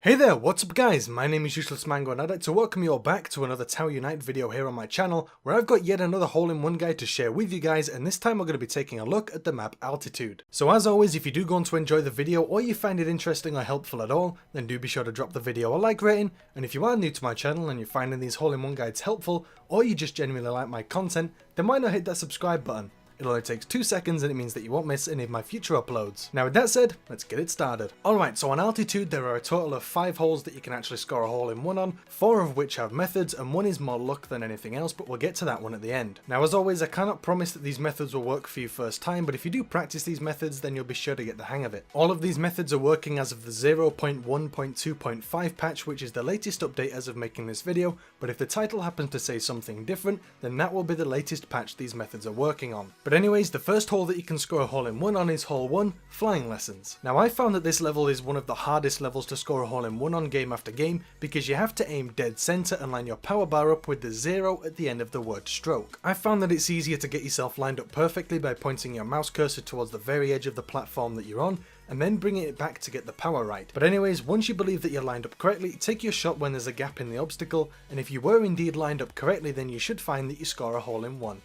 Hey there, what's up guys? My name is Useless Mango and I'd like to welcome you all back to another Tower Unite video here on my channel, where I've got yet another hole-in-one guide to share with you guys, and this time we're going to be taking a look at the map Altitude. So as always, if you do go on to enjoy the video or you find it interesting or helpful at all, then do be sure to drop the video a like rating, and if you are new to my channel and you're finding these hole-in-one guides helpful, or you just genuinely like my content, then why not hit that subscribe button? It only takes 2 seconds and it means that you won't miss any of my future uploads. Now with that said, let's get it started. Alright, so on Altitude there are a total of 5 holes that you can actually score a hole in one on, 4 of which have methods and 1 is more luck than anything else, but we'll get to that one at the end. Now as always, I cannot promise that these methods will work for you first time, but if you do practice these methods then you'll be sure to get the hang of it. All of these methods are working as of the 0.1.2.5 patch, which is the latest update as of making this video, but if the title happens to say something different, then that will be the latest patch these methods are working on. But anyways, the first hole that you can score a hole in one on is hole 1, Flying Lessons. Now I found that this level is one of the hardest levels to score a hole in one on game after game, because you have to aim dead center and line your power bar up with the 0 at the end of the word stroke. I found that it's easier to get yourself lined up perfectly by pointing your mouse cursor towards the very edge of the platform that you're on, and then bringing it back to get the power right. But anyways, once you believe that you're lined up correctly, take your shot when there's a gap in the obstacle, and if you were indeed lined up correctly, then you should find that you score a hole in one.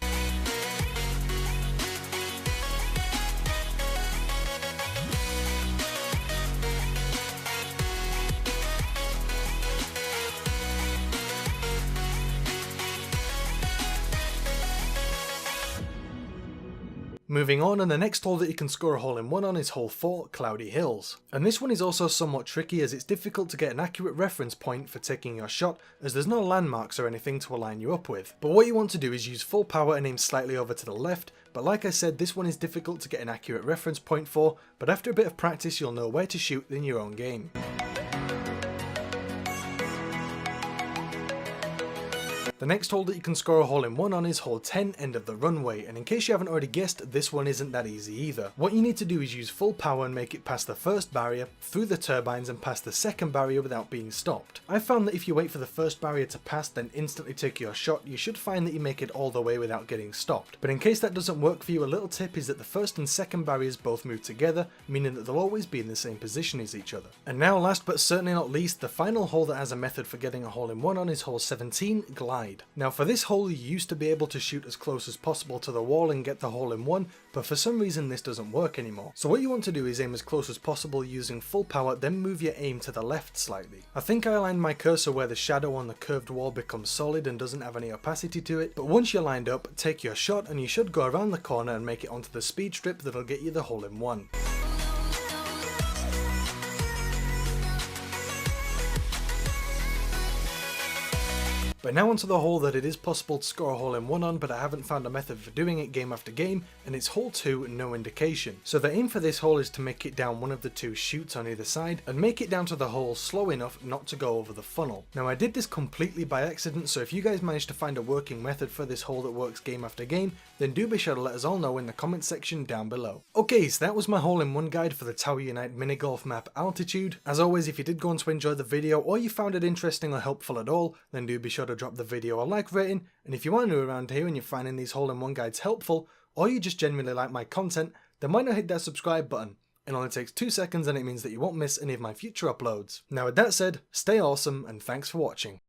Moving on, and the next hole that you can score a hole in one on is hole 4, Cloudy Hills. And this one is also somewhat tricky, as it's difficult to get an accurate reference point for taking your shot, as there's no landmarks or anything to align you up with. But what you want to do is use full power and aim slightly over to the left, but like I said, this one is difficult to get an accurate reference point for, but after a bit of practice you'll know where to shoot in your own game. The next hole that you can score a hole in one on is hole 10, End of the Runway, and in case you haven't already guessed, this one isn't that easy either. What you need to do is use full power and make it past the first barrier, through the turbines and past the second barrier without being stopped. I found that if you wait for the first barrier to pass then instantly take your shot, you should find that you make it all the way without getting stopped. But in case that doesn't work for you, a little tip is that the first and second barriers both move together, meaning that they'll always be in the same position as each other. And now last but certainly not least, the final hole that has a method for getting a hole in one on is hole 17, Glide. Now for this hole you used to be able to shoot as close as possible to the wall and get the hole in one, but for some reason this doesn't work anymore. So what you want to do is aim as close as possible using full power, then move your aim to the left slightly. I think I aligned my cursor where the shadow on the curved wall becomes solid and doesn't have any opacity to it, but once you're lined up, take your shot and you should go around the corner and make it onto the speed strip that'll get you the hole in one. But now onto the hole that it is possible to score a hole in one on, but I haven't found a method for doing it game after game, and it's hole 2, No Indication. So the aim for this hole is to make it down one of the 2 chutes on either side, and make it down to the hole slow enough not to go over the funnel. Now I did this completely by accident, so if you guys manage to find a working method for this hole that works game after game, then do be sure to let us all know in the comment section down below. Okay, so that was my hole in one guide for the Tower Unite Minigolf map Altitude. As always, if you did go on to enjoy the video, or you found it interesting or helpful at all, then do be sure to drop the video a like rating, and if you are new around here and you're finding these hole in one guides helpful, or you just genuinely like my content, then why not hit that subscribe button? It only takes 2 seconds and it means that you won't miss any of my future uploads. Now with that said, stay awesome and thanks for watching.